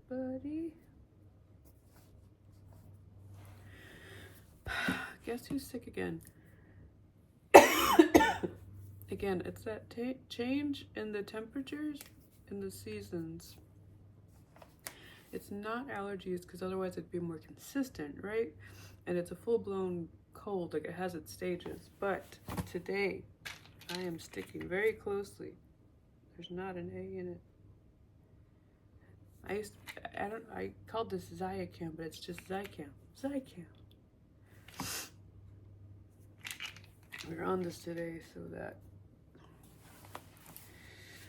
buddy. Guess who's sick again? Again, it's that change in the temperatures and the seasons. It's not allergies, because otherwise it'd be more consistent, right? And it's a full-blown cold, like it has its stages. But today, I am sticking very closely. There's not an A in it. I called this Zycam, but it's just Zycam. We're on this today so that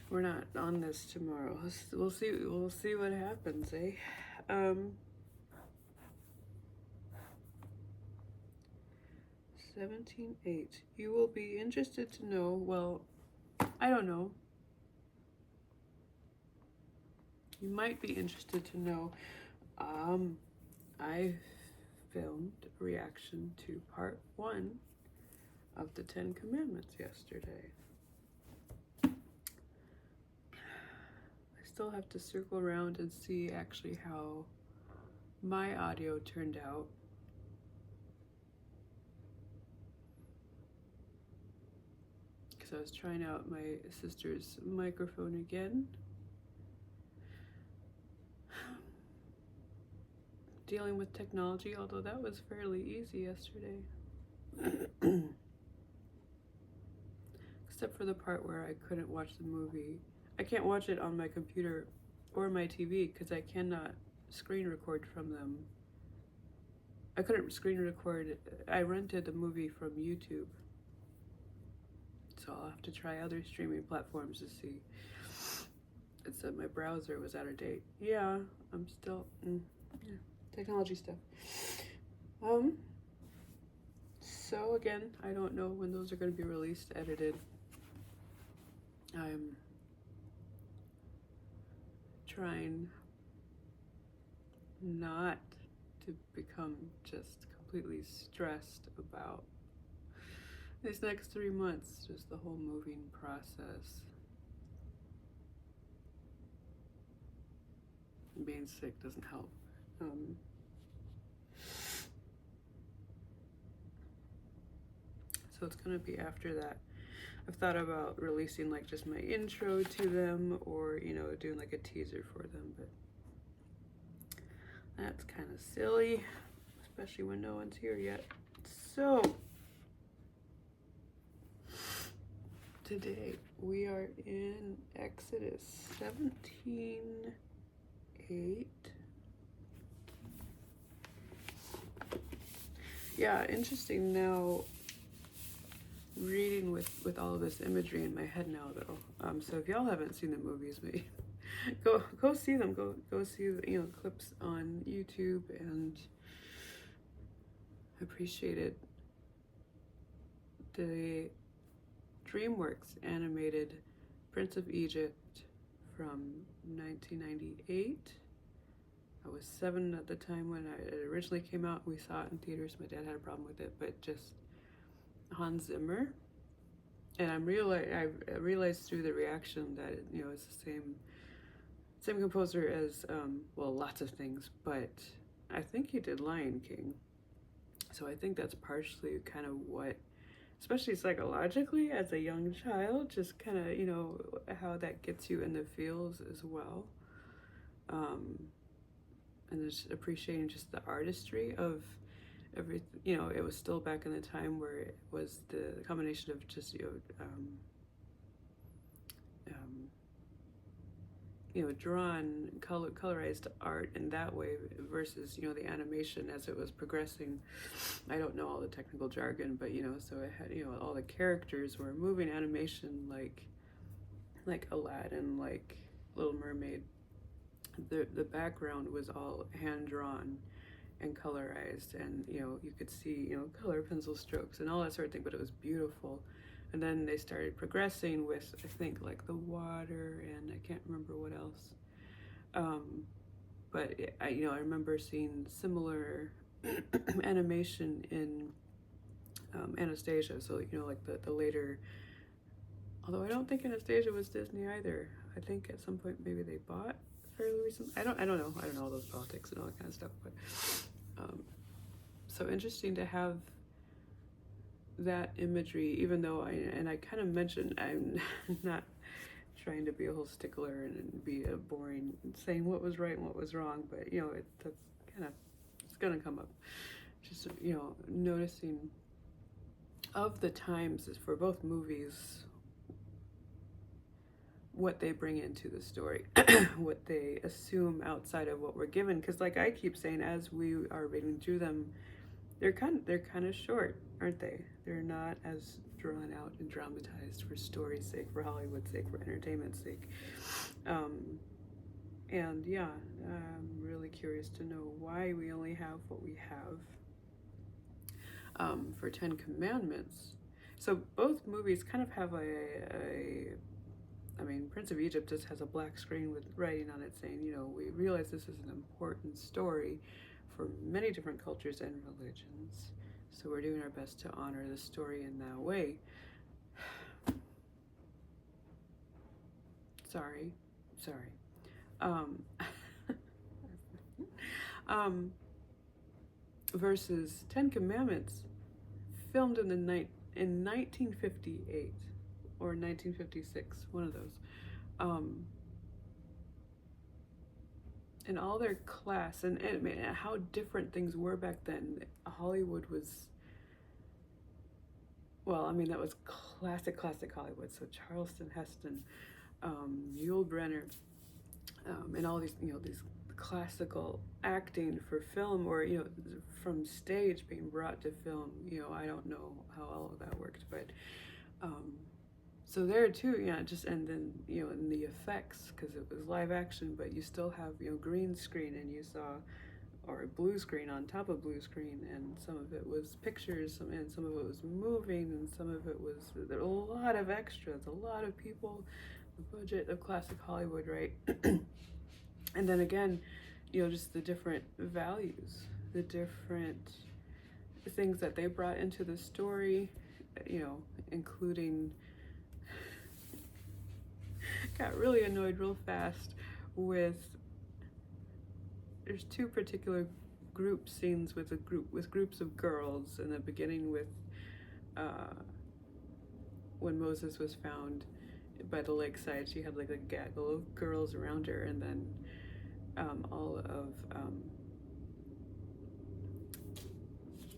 we're not on this tomorrow. We'll see what happens, eh? 17:8. You will be interested to know, well, I don't know. You might be interested to know, I filmed a reaction to part 1 of the 10 Commandments yesterday. I still have to circle around and see actually how my audio turned out. Because I was trying out my sister's microphone again. Dealing with technology, although that was fairly easy yesterday. Except for the part where I couldn't watch the movie. I can't watch it on my computer or my TV because I cannot screen record from them. I couldn't screen record. I rented the movie from YouTube. So I'll have to try other streaming platforms to see. It said my browser was out of date. Yeah, I'm still, yeah, technology stuff. So again, I don't know when those are going to be released, edited. I'm trying not to become just completely stressed about these next 3 months, just the whole moving process. Being sick doesn't help. So it's gonna be after that. I've thought about releasing like just my intro to them, or doing like a teaser for them, but that's kind of silly, especially when no one's here yet. So today we are in Exodus 17:8. Yeah, interesting now reading with all of this imagery in my head now though. So if y'all haven't seen the movies, maybe go see them. Go see the clips on YouTube, and appreciated the DreamWorks animated Prince of Egypt from 1998. I was 7 at the time when it originally came out. We saw it in theaters. My dad had a problem with it, but just Hans Zimmer. And I realized through the reaction that it's the same composer as lots of things, but I think he did Lion King. So I think that's partially kind of what, especially psychologically as a young child, just kind of how that gets you in the feels as well. And just appreciating just the artistry of everything. It was still back in the time where it was the combination of just drawn colorized art in that way versus the animation as it was progressing. I don't know all the technical jargon, but so it had all the characters were moving animation like Aladdin, like Little Mermaid. The background was all hand drawn and colorized, and you could see color pencil strokes and all that sort of thing, but it was beautiful. And then they started progressing with, I think, like the water, and I can't remember what else. But I remember seeing similar animation in Anastasia. So like the later, although I don't think Anastasia was Disney either. I think at some point maybe they bought fairly recent. I don't know all those politics and all that kind of stuff, but so interesting to have that imagery, even though I kind of mentioned I'm not trying to be a whole stickler and be a boring saying what was right and what was wrong, but that's kind of, it's gonna come up. Just noticing of the times for both movies, what they bring into the story, what they assume outside of what we're given. Because like I keep saying, as we are reading through them, they're kind of short, aren't they? They're not as drawn out and dramatized for story's sake, for Hollywood's sake, for entertainment's sake. And yeah, I'm really curious to know why we only have what we have for 10 Commandments. So both movies kind of have I mean, Prince of Egypt just has a black screen with writing on it saying, we realize this is an important story for many different cultures and religions. So we're doing our best to honor the story in that way. Sorry. Versus 10 Commandments, filmed in 1958 or 1956, one of those. And all their class and how different things were back then. Hollywood was, well, I mean, that was classic Hollywood. So Charleston Heston, Yul Brynner, and all these, these classical acting for film, or from stage being brought to film. I don't know how all of that worked, but so there too, just, and then in the effects, because it was live action, but you still have green screen, and you saw, or blue screen on top of blue screen, and some of it was pictures, and some of it was moving, and some of it was, there were a lot of extras, a lot of people, the budget of classic Hollywood, right? And then again, just the different values, the different things that they brought into the story, including, got really annoyed real fast with, there's two particular group scenes with groups of girls in the beginning with when Moses was found by the lakeside. She had like a gaggle of girls around her, and then all of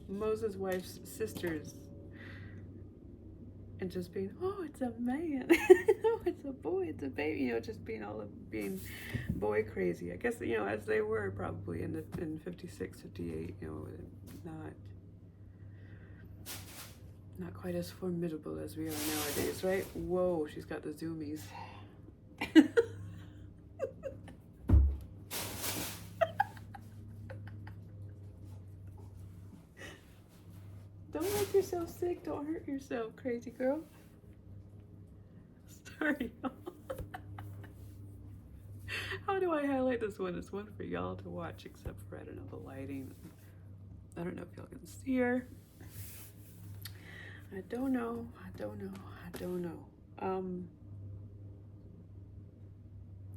Moses' wife's sisters, and just being, oh, it's a man, oh, it's a boy, it's a baby, just being boy crazy. I guess, as they were probably in 56, 58, not quite as formidable as we are nowadays, right? Whoa, she's got the zoomies. Don't make yourself sick. Don't hurt yourself, crazy girl. Sorry, y'all. How do I highlight this one? It's one for y'all to watch, except for, I don't know, the lighting. I don't know if y'all can see her. I don't know.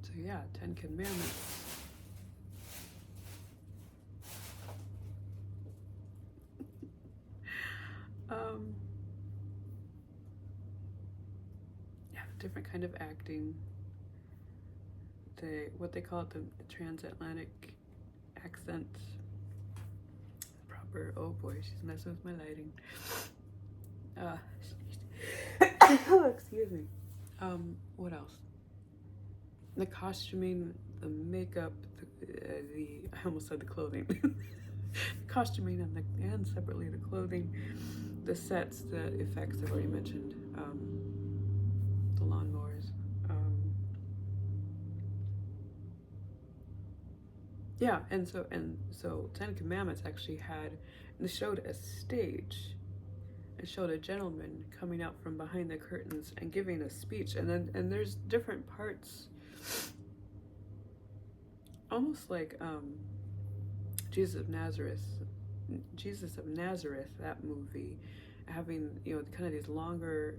So yeah, 10 Commandments. Yeah, different kind of acting. What they call it, the transatlantic accent. Proper, oh boy, she's messing with my lighting. Excuse me. What else? The costuming, the makeup, I almost said the clothing. Costuming and separately the clothing, the sets, the effects I've already mentioned, the lawnmowers. Yeah, and so 10 Commandments actually showed a stage. It showed a gentleman coming out from behind the curtains and giving a speech, and there's different parts, almost like Jesus of Nazareth, that movie, having kind of these longer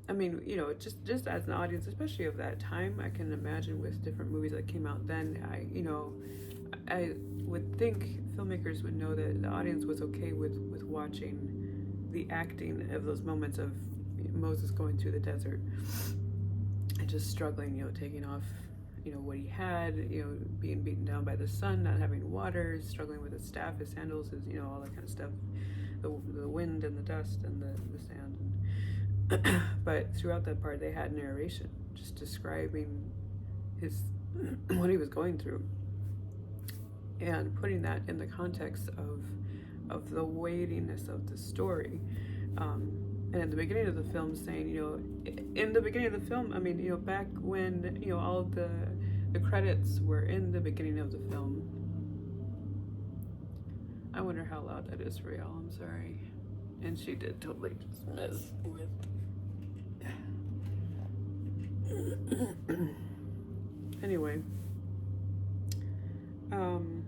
I mean, you know, just as an audience, especially of that time, I can imagine with different movies that came out then. I would think filmmakers would know that the audience was okay with watching the acting of those moments of Moses going through the desert and just struggling, you know, taking off, you know, what he had, you know, being beaten down by the sun, not having water, struggling with his staff, his sandals, his, you know, all that kind of stuff, the wind and the dust and the sand. But throughout that part, they had narration, just describing his what he was going through, and putting that in the context of the weightiness of the story. And at the beginning of the film, saying, you know, in the beginning of the film, I mean, you know, back when, you know, all the credits were in the beginning of the film. I wonder how loud that is for y'all. I'm sorry. And she did totally just mess with. Anyway, I'm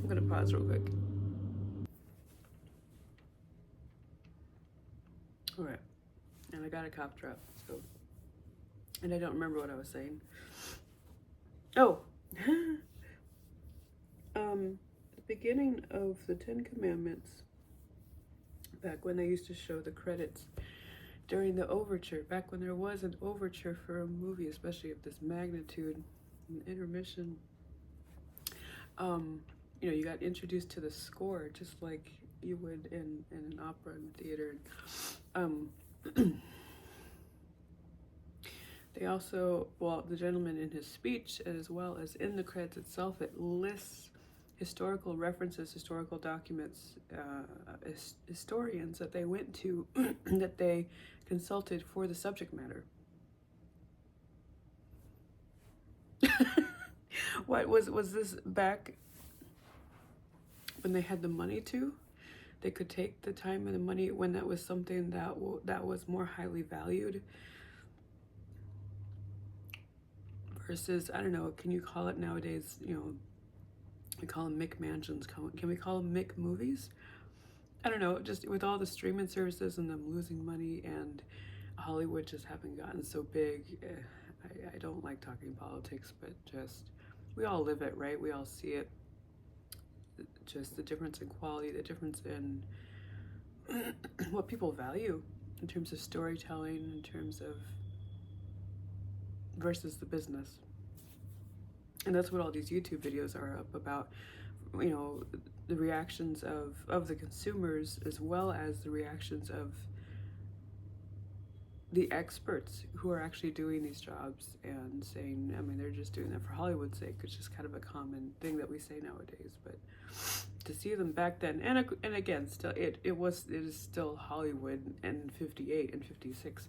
gonna pause real quick. All right, and I got a cough drop, so, and I don't remember what I was saying. Oh, the beginning of the Ten Commandments, back when they used to show the credits during the overture, back when there was an overture for a movie, especially of this magnitude, an intermission, you know, you got introduced to the score just like you would in an opera in the theater. They also, well, the gentleman in his speech, as well as in the credits itself, it lists historical references, historical documents, historians that they went to, that they consulted for the subject matter. What was this back when they had the money to? They could take the time and the money when that was something that was more highly valued. Versus, I don't know, can you call it nowadays, you know, we call them Mick mansions, can we call them Mick movies? I don't know, just with all the streaming services and them losing money and Hollywood just having gotten so big, I don't like talking politics, but just, we all live it, right? We all see it. Just the difference in quality, the difference in what people value in terms of storytelling, in terms of versus the business. And that's what all these YouTube videos are up about, you know, the reactions of the consumers, as well as the reactions of the experts who are actually doing these jobs and saying, I mean, they're just doing that for Hollywood's sake. It's just kind of a common thing that we say nowadays, but to see them back then, and again, still, it is still Hollywood in 58 and 56.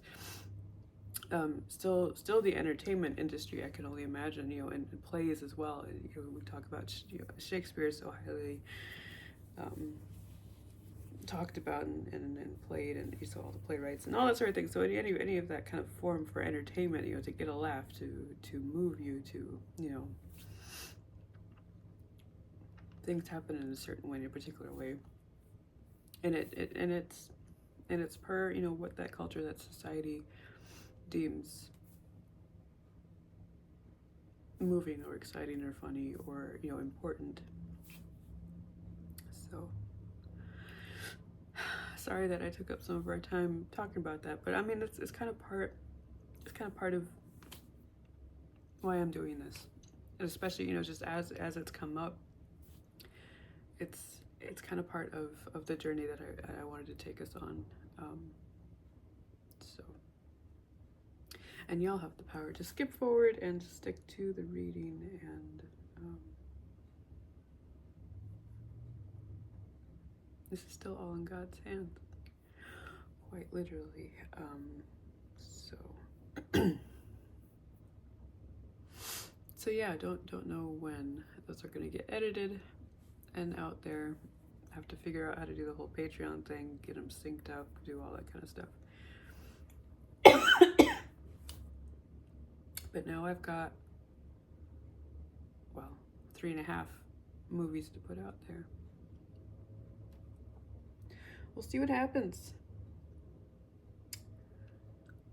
Still the entertainment industry, I can only imagine, you know, and plays as well. And, you know, we talk about, you know, Shakespeare is so highly talked about and played, and you saw all the playwrights and all that sort of thing. So any of that kind of form for entertainment, you know, to get a laugh, to move you, to, you know, things happen in a certain way, in a particular way, and it's per, you know, what that culture, that society deems moving or exciting or funny or, you know, important. So sorry that I took up some of our time talking about that, but I mean, it's kind of part of why I'm doing this, and especially, you know, just as it's come up, it's kind of part of the journey that I wanted to take us on. So, and y'all have the power to skip forward and just stick to the reading, and this is still all in God's hands, quite literally. So yeah, don't know when those are gonna get edited and out there. Have to figure out how to do the whole Patreon thing, get them synced up, do all that kind of stuff. But now I've got, well, 3.5 movies to put out there. we'll see what happens.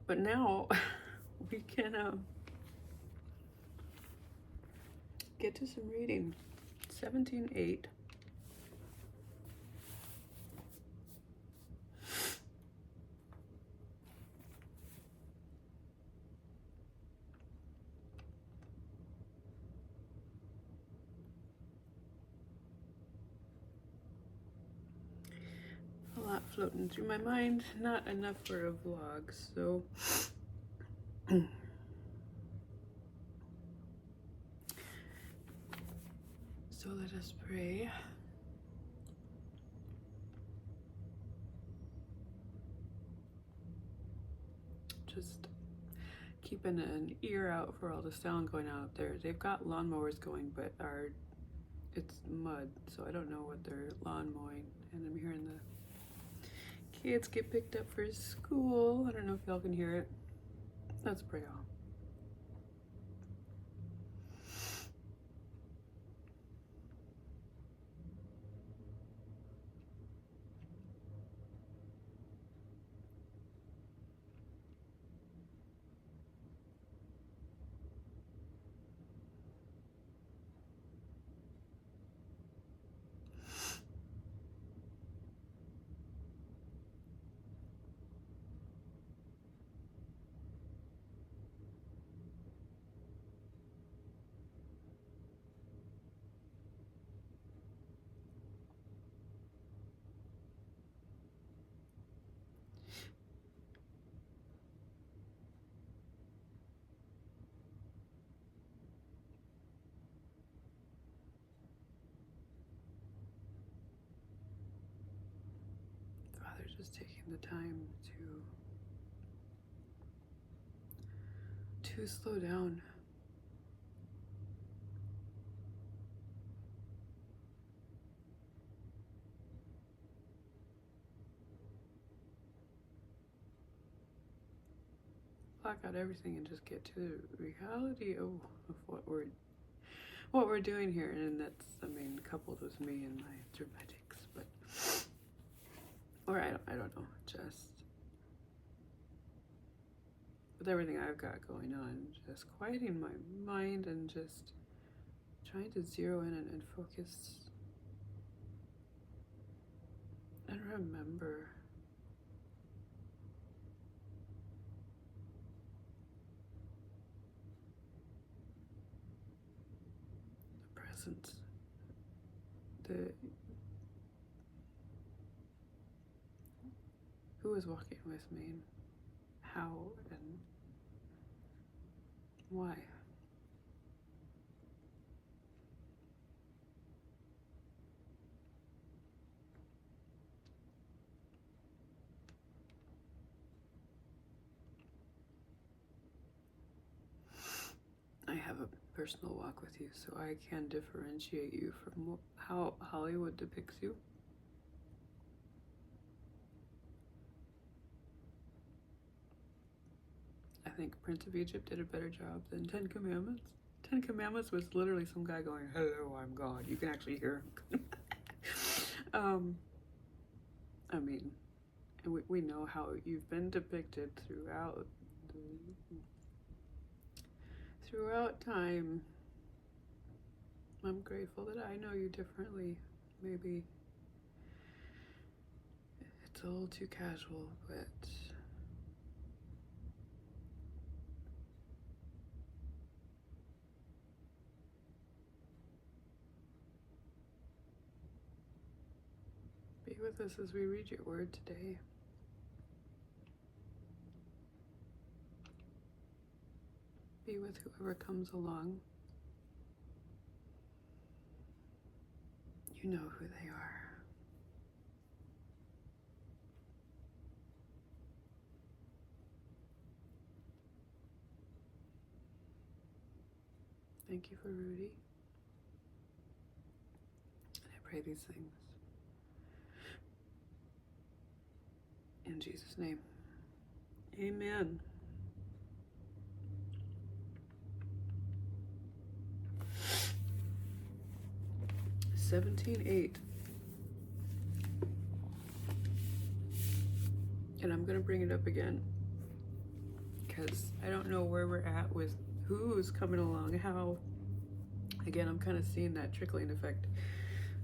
But now we can get to some reading. 17:8. A lot floating through my mind, not enough for a vlog, so so let us pray. Just keeping an ear out for all the sound going out there. They've got lawnmowers going, but it's mud, so I don't know what they're lawn mowing. And I'm hearing the kids get picked up for school. I don't know if y'all can hear it. Let's pray on. Father, just taking the time to slow down. Block out everything and just get to the reality of what we're doing here. And that's, I mean, coupled with me and my dramatics, but or I don't know, just with everything I've got going on, just quieting my mind and just trying to zero in and focus and remember the presence, who is walking with me, and how and why. I have a personal walk with you, so I can differentiate you from how Hollywood depicts you. I think Prince of Egypt did a better job than 10 Commandments. 10 Commandments was literally some guy going, "Hello, I'm God." You can actually hear him. I mean, and we know how you've been depicted throughout time. I'm grateful that I know you differently. Maybe it's a little too casual, but be with us as we read your word today. Be with whoever comes along. You know who they are. Thank you for Rudy. And I pray these things in Jesus' name. Amen. (17:8). And I'm going to bring it up again because I don't know where we're at with who's coming along, how. Again, I'm kind of seeing that trickling effect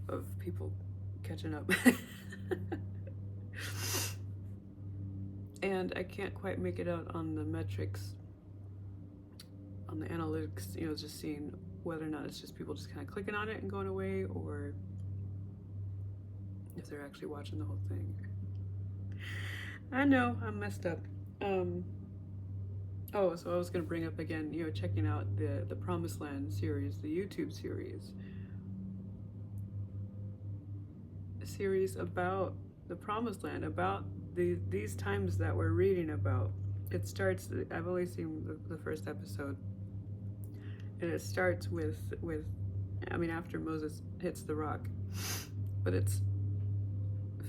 of people catching up. And I can't quite make it out on the metrics, on the analytics, just seeing whether or not it's just people just kind of clicking on it and going away, or if they're actually watching the whole thing. I know, I'm messed up. So I was going to bring up again, checking out the Promised Land series, the YouTube series. A series about the Promised Land, about these times that we're reading about. It starts, I've only seen the first episode, and it starts with after Moses hits the rock, but it's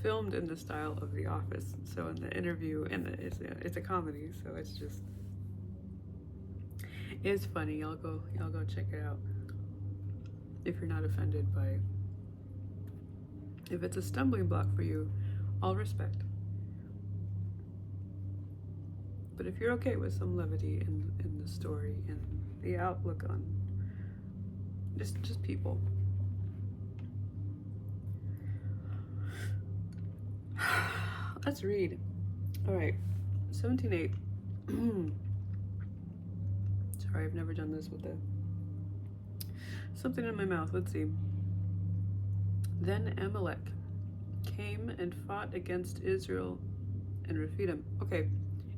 filmed in the style of The Office. So in the interview, and it's a comedy, so it's funny. Y'all go check it out if you're not offended by. If it's a stumbling block for you, all respect. But if you're okay with some levity in the story and the outlook on just people. Let's read. All right, 17:8. Sorry, I've never done this with something in my mouth. Let's see. Then Amalek came and fought against Israel and Rephidim. Okay,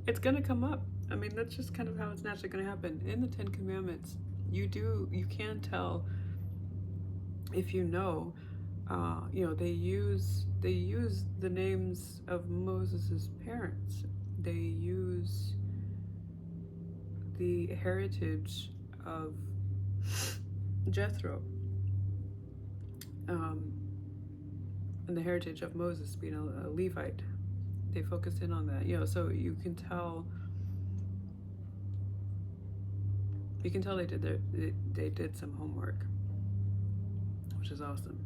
it's gonna come up. That's just kind of how it's naturally gonna happen. In the Ten Commandments, you can tell if they use the names of Moses's parents. They use the heritage of Jethro, and the heritage of Moses being a Levite. They focus in on that, so you can tell. You can tell they did some homework, which is awesome.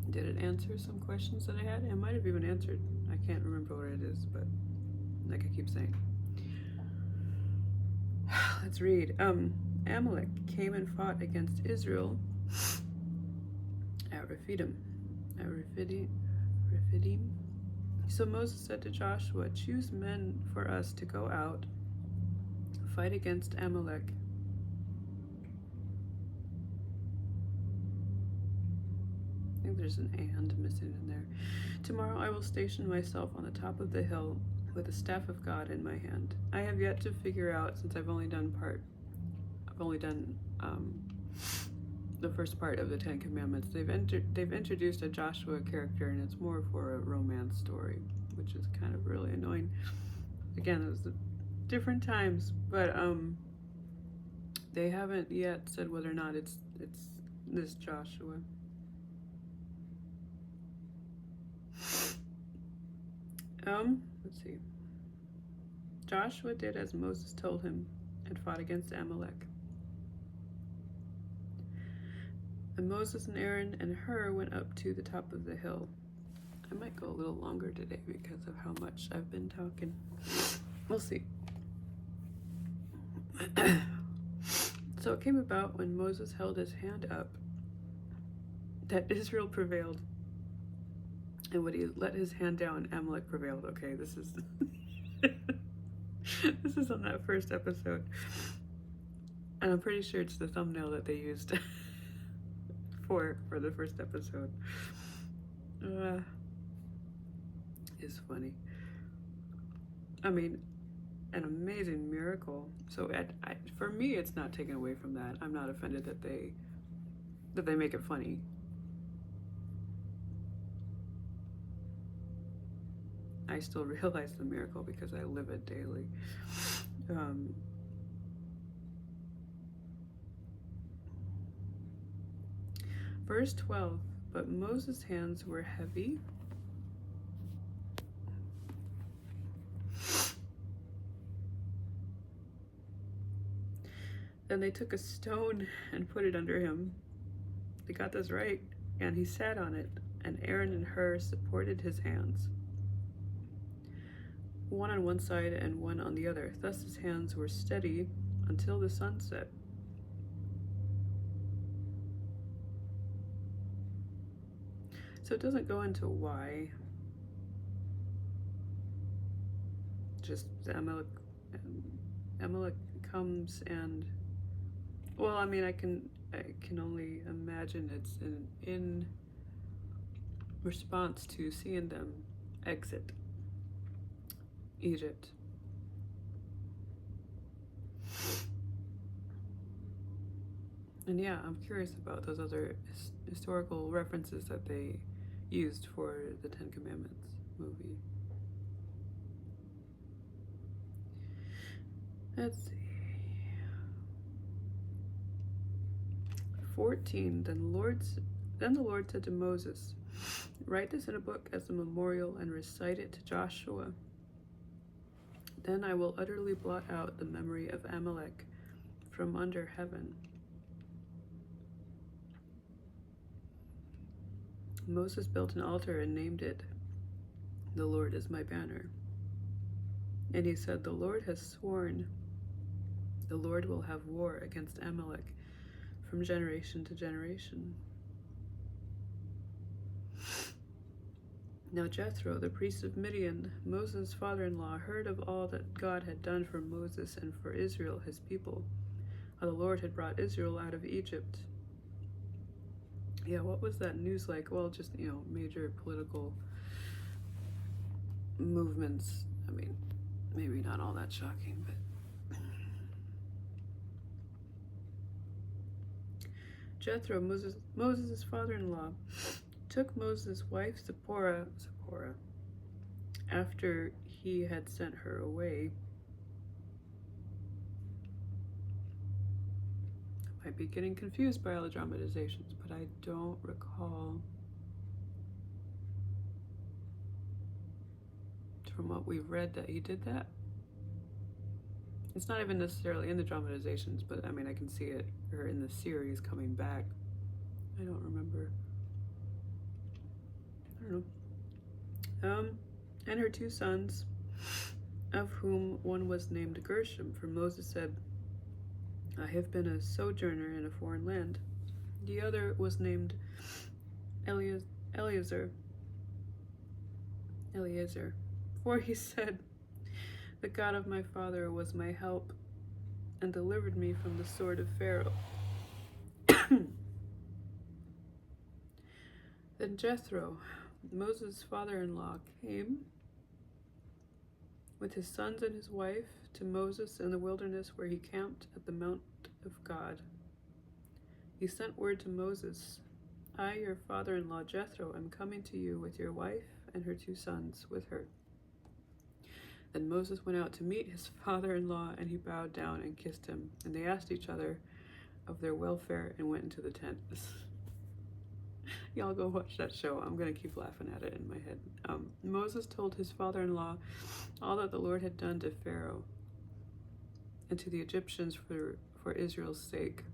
Did it answer some questions that I had? It might have even answered. I can't remember what it is, but like I keep saying. Let's read. Amalek came and fought against Israel at Rephidim. So Moses said to Joshua, "Choose men for us to go out, fight against Amalek." I think there's an "and" missing in there. "Tomorrow I will station myself on the top of the hill with the staff of God in my hand." I have yet to figure out, since I've only done the first part of the Ten Commandments. They've introduced a Joshua character, and it's more for a romance story, which is kind of really annoying. Again, it was different times, but they haven't yet said whether or not it's this Joshua. Let's see. Joshua did as Moses told him and fought against Amalek. And Moses and Aaron and Hur went up to the top of the hill. I might go a little longer today because of how much I've been talking. We'll see. So it came about when Moses held his hand up that Israel prevailed. And when he let his hand down, Amalek prevailed. Okay, this is this is on that first episode. And I'm pretty sure it's the thumbnail that they used for the first episode. It's funny. An amazing miracle. So for me, it's not taken away from that. I'm not offended that they make it funny. I still realize the miracle because I live it daily. Verse 12, but Moses' hands were heavy. Then they took a stone and put it under him. They got this right, and he sat on it, and Aaron and Hur supported his hands. one on one side and one on the other. Thus his hands were steady until the sun set. So it doesn't go into why. Just Amalek comes and, well, I mean, I can only imagine it's in response to seeing them exit Egypt. And yeah, I'm curious about those other historical references that they used for the Ten Commandments movie. Let's see. 14. Then the Lord said to Moses, "Write this in a book as a memorial and recite it to Joshua. Then I will utterly blot out the memory of Amalek from under heaven." Moses built an altar and named it, "The Lord is my banner." And he said, "The Lord has sworn, the Lord will have war against Amalek from generation to generation." Now Jethro, the priest of Midian, Moses' father-in-law, heard of all that God had done for Moses and for Israel, his people, how the Lord had brought Israel out of Egypt. Yeah, what was that news like? Well, just, major political movements. I mean, maybe not all that shocking, but Jethro, Moses' father-in-law, took Moses' wife Zipporah, after he had sent her away. I might be getting confused by all the dramatizations, but I don't recall from what we've read that he did that. It's not even necessarily in the dramatizations, but I mean, I can see it, or in the series coming back. I don't remember. I don't know. And her 2 sons, of whom one was named Gershom, for Moses said, "I have been a sojourner in a foreign land." The other was named Eleazar, for he said, "The God of my father was my help and delivered me from the sword of Pharaoh." Then Jethro, Moses' father-in-law, came with his sons and his wife to Moses in the wilderness, where he camped at the Mount of God. He sent word to Moses, "I, your father-in-law Jethro, am coming to you with your wife and her 2 sons with her." Then Moses went out to meet his father-in-law, and he bowed down and kissed him. And they asked each other of their welfare and went into the tent. Y'all go watch that show. I'm going to keep laughing at it in my head. Moses told his father-in-law all that the Lord had done to Pharaoh and to the Egyptians for Israel's sake,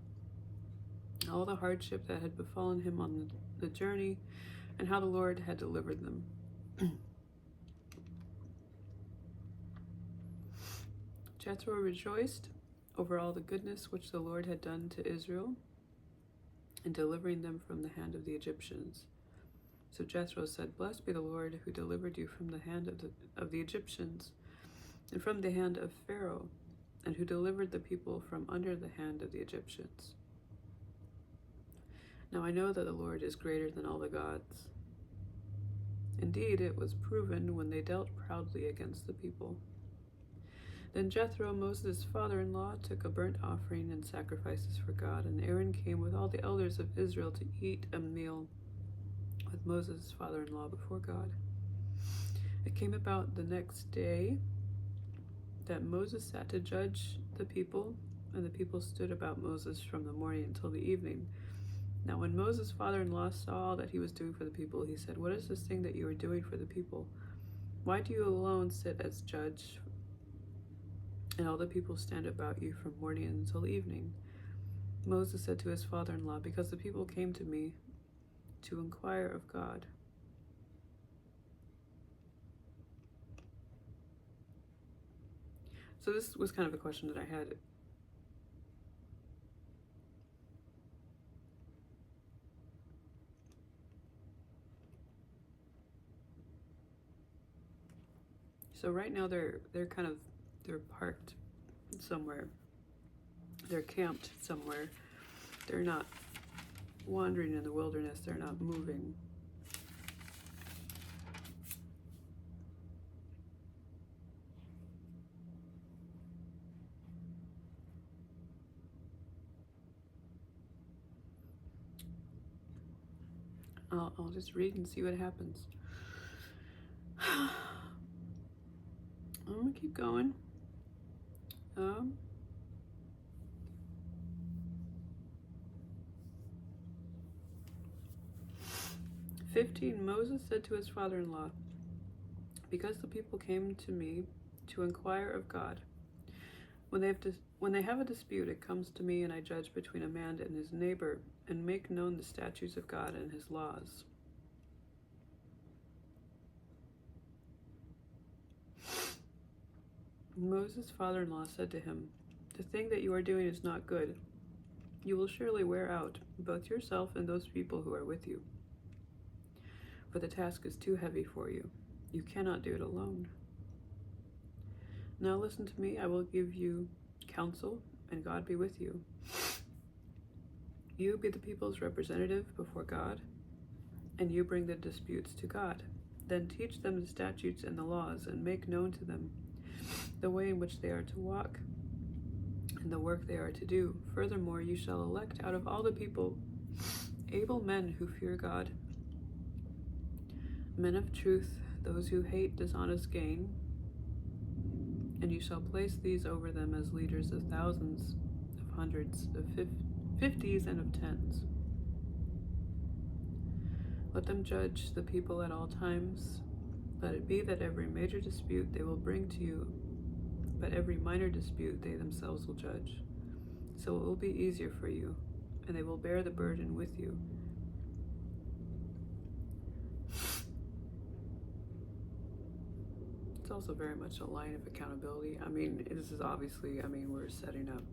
all the hardship that had befallen him on the journey, and how the Lord had delivered them. Jethro rejoiced over all the goodness which the Lord had done to Israel in delivering them from the hand of the Egyptians. So Jethro said, "Blessed be the Lord who delivered you from the hand of the Egyptians and from the hand of Pharaoh, and who delivered the people from under the hand of the Egyptians. Now I know that the Lord is greater than all the gods. Indeed, it was proven when they dealt proudly against the people." Then Jethro, Moses' father-in-law, took a burnt offering and sacrifices for God, and Aaron came with all the elders of Israel to eat a meal with Moses' father-in-law before God. It came about the next day that Moses sat to judge the people, and the people stood about Moses from the morning until the evening. Now when Moses' father-in-law saw all that he was doing for the people, he said, "What is this thing that you are doing for the people? Why do you alone sit as judge, and all the people stand about you from morning until evening?" Moses said to his father-in-law, "Because the people came to me to inquire of God." So this was kind of a question that I had. So right now they're parked somewhere. They're camped somewhere. They're not wandering in the wilderness. They're not moving. I'll just read and see what happens. I'm gonna keep going. 15, Moses said to his father-in-law, because the people came to me to inquire of God, when they have a dispute, it comes to me, and I judge between a man and his neighbor, and make known the statutes of God and his laws. Moses' father-in-law said to him, the thing that you are doing is not good. You will surely wear out both yourself and those people who are with you. For the task is too heavy for you. You cannot do it alone. Now listen to me, I will give you counsel, and God be with you. You be the people's representative before God, and you bring the disputes to God. Then teach them the statutes and the laws, and make known to them the way in which they are to walk, and the work they are to do. Furthermore, you shall elect out of all the people able men who fear God, men of truth, those who hate dishonest gain, and you shall place these over them as leaders of thousands, of hundreds, of fifties, and of tens. Let them judge the people at all times. Let it be that every major dispute they will bring to you, but every minor dispute they themselves will judge. So it will be easier for you, and they will bear the burden with you. It's also very much a line of accountability. I mean, this is obviously, we're setting up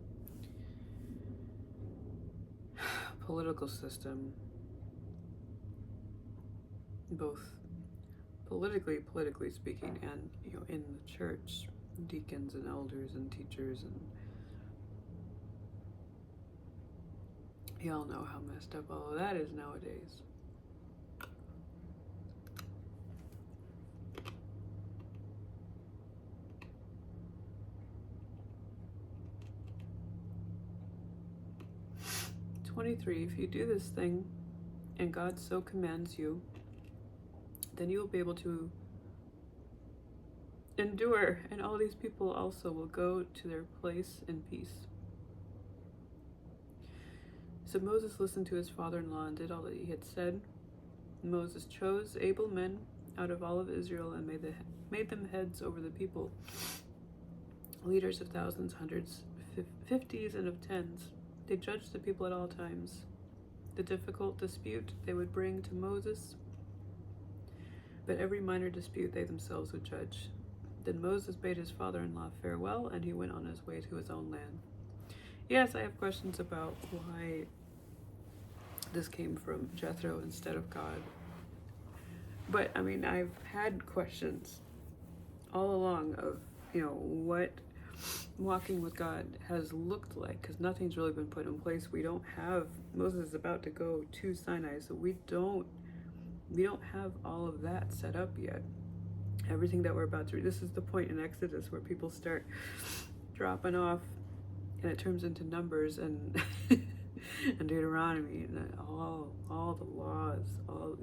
a political system, both politically speaking, and in the church, deacons and elders and teachers, and y'all know how messed up all of that is nowadays. If you do this thing, and God so commands you, then you will be able to endure, and all these people also will go to their place in peace. So Moses listened to his father-in-law and did all that he had said. Moses chose able men out of all of Israel and made them heads over the people, leaders of thousands, hundreds, fifties, and of tens. They judged the people at all times. The difficult dispute they would bring to Moses, but every minor dispute they themselves would judge. Then Moses bade his father-in-law farewell, and he went on his way to his own land. Yes, I have questions about why this came from Jethro instead of God. But I've had questions all along of, what walking with God has looked like, because nothing's really been put in place. Moses is about to go to Sinai, so we don't have all of that set up yet. Everything that we're about to read, this is the point in Exodus where people start dropping off, and it turns into Numbers and and Deuteronomy, and all the laws, all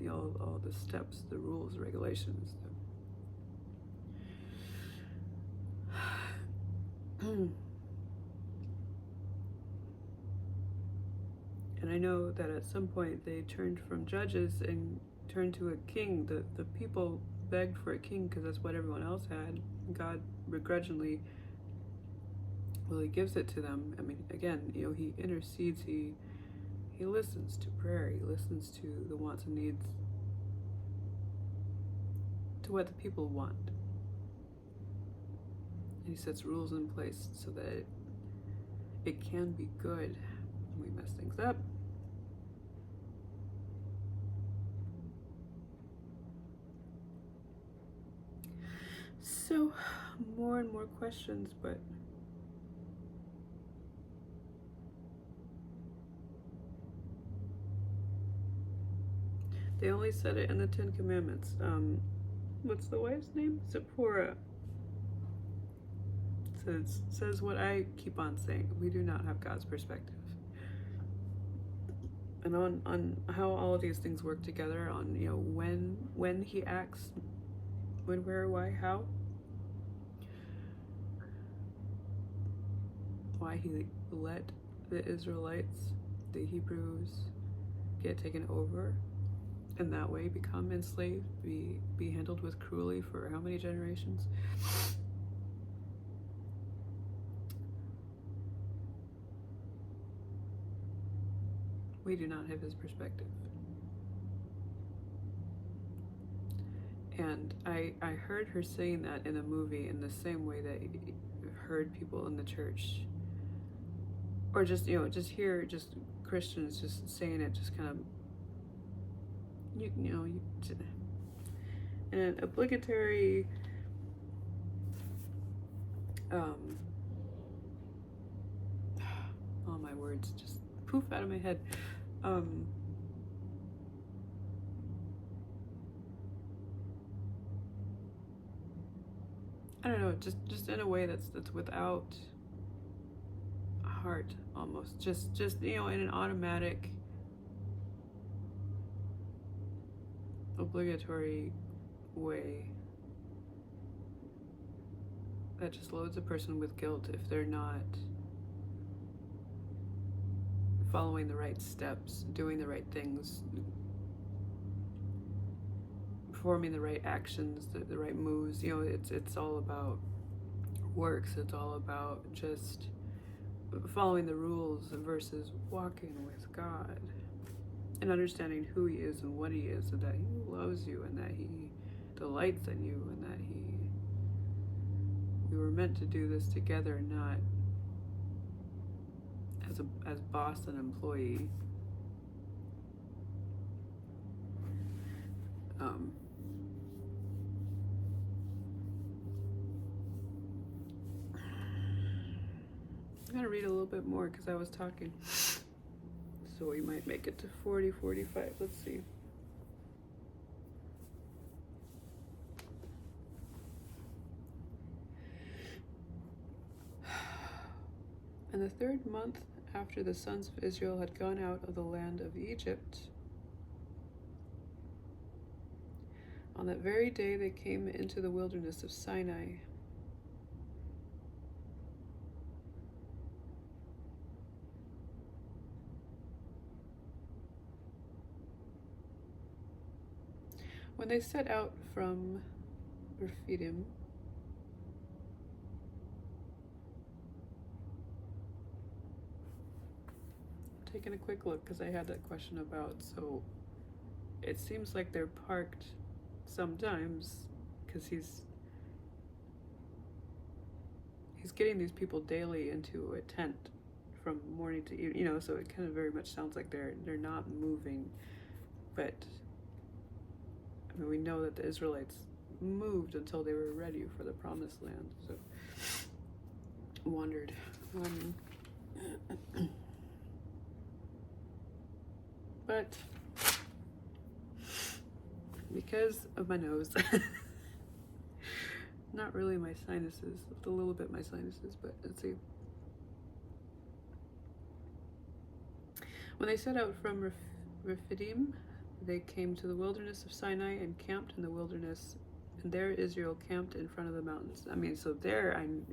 the steps, the rules, regulations. And I know that at some point they turned from judges and turned to a king. The people begged for a king because that's what everyone else had. God begrudgingly, he gives it to them. Again, he intercedes, he listens to prayer, he listens to the wants and needs, to what the people want. He sets rules in place so that it can be good. We mess things up. So, more and more questions, but they only said it in the Ten Commandments. What's the wife's name? Zipporah. Says what I keep on saying. We do not have God's perspective. And on how all of these things work together, on when he acts, when, where, why, how, why he let the Israelites, the Hebrews, get taken over, and that way become enslaved, be handled with cruelty for how many generations? We do not have his perspective. And I heard her saying that in a movie in the same way that I heard people in the church, or just hear Christians just saying it, just kind of in an obligatory all my words just poof out of my head. I don't know, just in a way that's without heart, almost just in an automatic, obligatory way that just loads a person with guilt if they're not following the right steps, doing the right things, performing the right actions, the right moves. It's all about works. It's all about just following the rules versus walking with God and understanding who he is and what he is, and that he loves you and that he delights in you, and that we were meant to do this together, not as boss and employee. I'm gonna read a little bit more because I was talking, so we might make it to 40, 45. Let's see. In the 3rd month after the sons of Israel had gone out of the land of Egypt, on that very day they came into the wilderness of Sinai. When they set out from Rephidim, taking a quick look because I had that question about, so it seems like they're parked sometimes because he's getting these people daily into a tent from morning to evening, so it kind of very much sounds like they're not moving. But I mean, we know that the Israelites moved until they were ready for the promised land, so wandered. But because of my nose, not really my sinuses, a little bit my sinuses, but let's see. When they set out from Rephidim, they came to the wilderness of Sinai and camped in the wilderness, and there Israel camped in front of the mountains. I mean, so there, I'm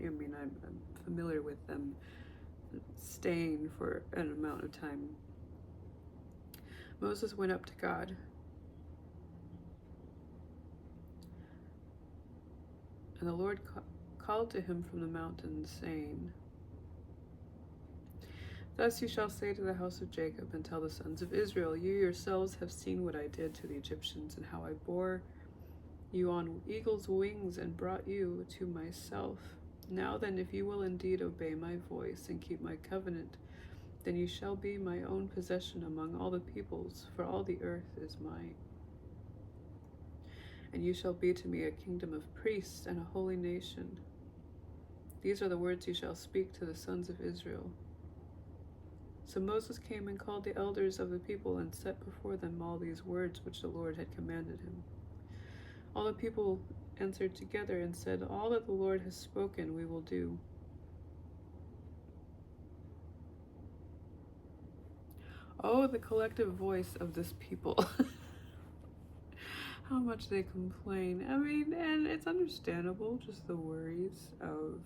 familiar with them staying for an amount of time. Moses went up to God. And the Lord called to him from the mountain, saying, "Thus you shall say to the house of Jacob and tell the sons of Israel, you yourselves have seen what I did to the Egyptians, and how I bore you on eagle's wings and brought you to myself. Now then, if you will indeed obey my voice and keep my covenant, then you shall be my own possession among all the peoples, for all the earth is mine. And you shall be to me a kingdom of priests and a holy nation. These are the words you shall speak to the sons of Israel. So Moses came and called the elders of the people and set before them all these words which the Lord had commanded him. All the people answered together and said, all that the Lord has spoken we will do. Oh, the collective voice of this people. How much they complain. I mean, and it's understandable, just the worries of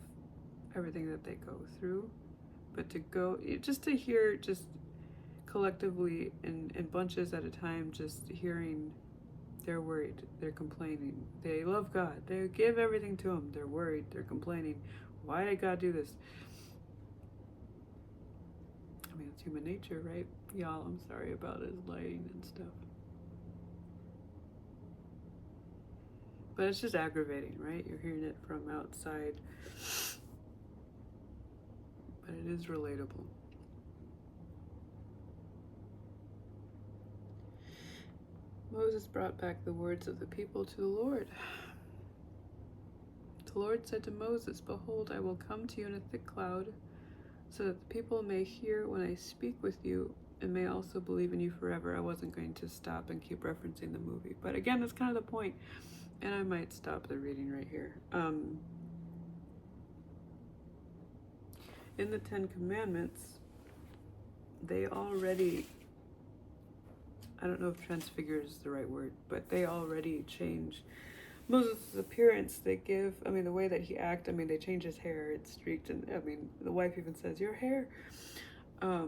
everything that they go through. But just to hear, just collectively in bunches at a time, just hearing they're worried, they're complaining. They love God. They give everything to him. They're worried, they're complaining. Why did God do this? I mean, it's human nature, right? Y'all, I'm sorry about his lighting and stuff. But it's just aggravating, right? You're hearing it from outside. But it is relatable. Moses brought back the words of the people to the Lord. The Lord said to Moses, behold, I will come to you in a thick cloud, so that the people may hear when I speak with you, and may also believe in you forever. I wasn't going to stop and keep referencing the movie. But again, that's kind of the point. And I might stop the reading right here. In the Ten Commandments, they already, I don't know if transfigure is the right word, but they already change Moses' appearance. They give, the way that he acts, they change his hair, it's streaked, and the wife even says, your hair. But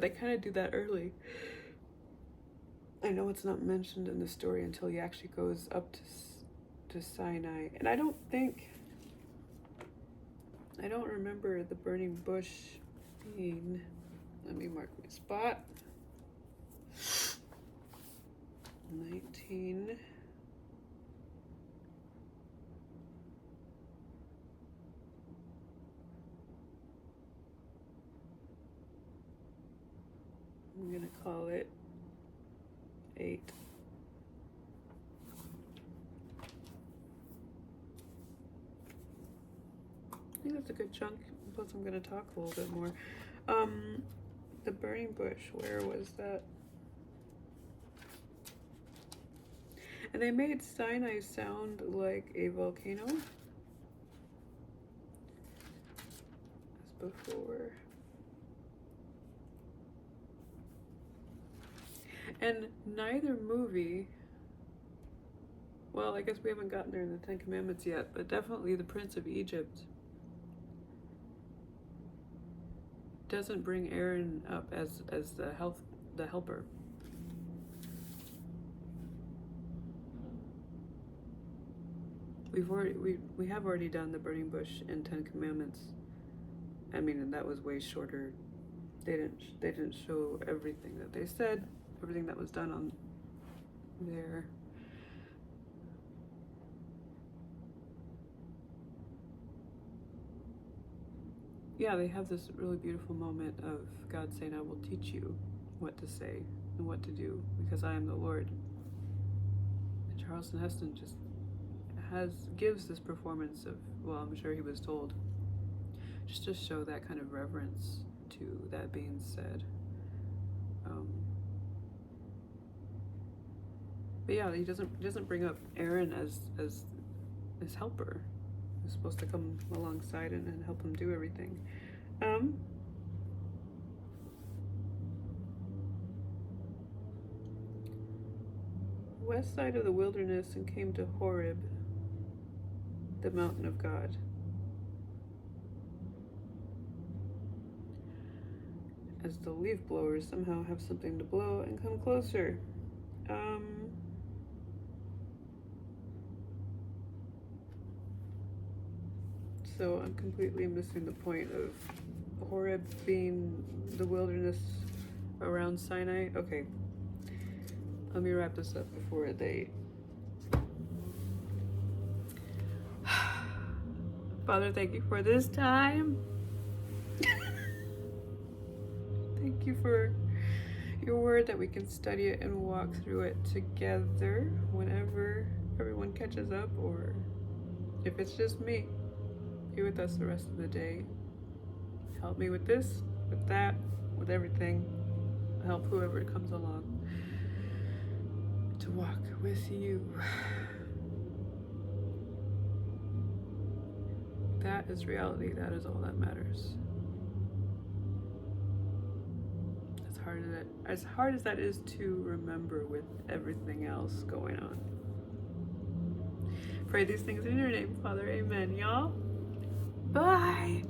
they kind of do that early. I know it's not mentioned in the story until he actually goes up to Sinai. And I don't remember the burning bush being, let me mark my spot. 19. I'm gonna call it 8. I think that's a good chunk, plus I'm going to talk a little bit more. The burning bush, where was that? And they made Sinai sound like a volcano. As before. And neither movie, well, I guess we haven't gotten there in the Ten Commandments yet, but definitely the Prince of Egypt doesn't bring Aaron up as the helper. We have already done the burning bush in 10 Commandments. And that was way shorter. They didn't show everything that they said, everything that was done on there. Yeah, they have this really beautiful moment of God saying, I will teach you what to say and what to do, because I am the Lord. And Charleston Heston just gives this performance of, well, I'm sure he was told, just to show that kind of reverence to that being said. But yeah, he doesn't bring up Aaron as his helper. He's supposed to come alongside and help him do everything. West side of the wilderness, and came to Horeb, the mountain of God. As the leaf blowers somehow have something to blow and come closer. So I'm completely missing the point of Horeb being the wilderness around Sinai. Okay, let me wrap this up before they Father, thank you for this time. Thank you for your word, that we can study it and walk through it together whenever everyone catches up, or if it's just me. Be with us the rest of the day. Help me with this, with that, with everything. Help whoever comes along to walk with you. That is reality. That is all that matters. As hard as that is to remember with everything else going on. Pray these things in your name, Father. Amen, y'all. Bye.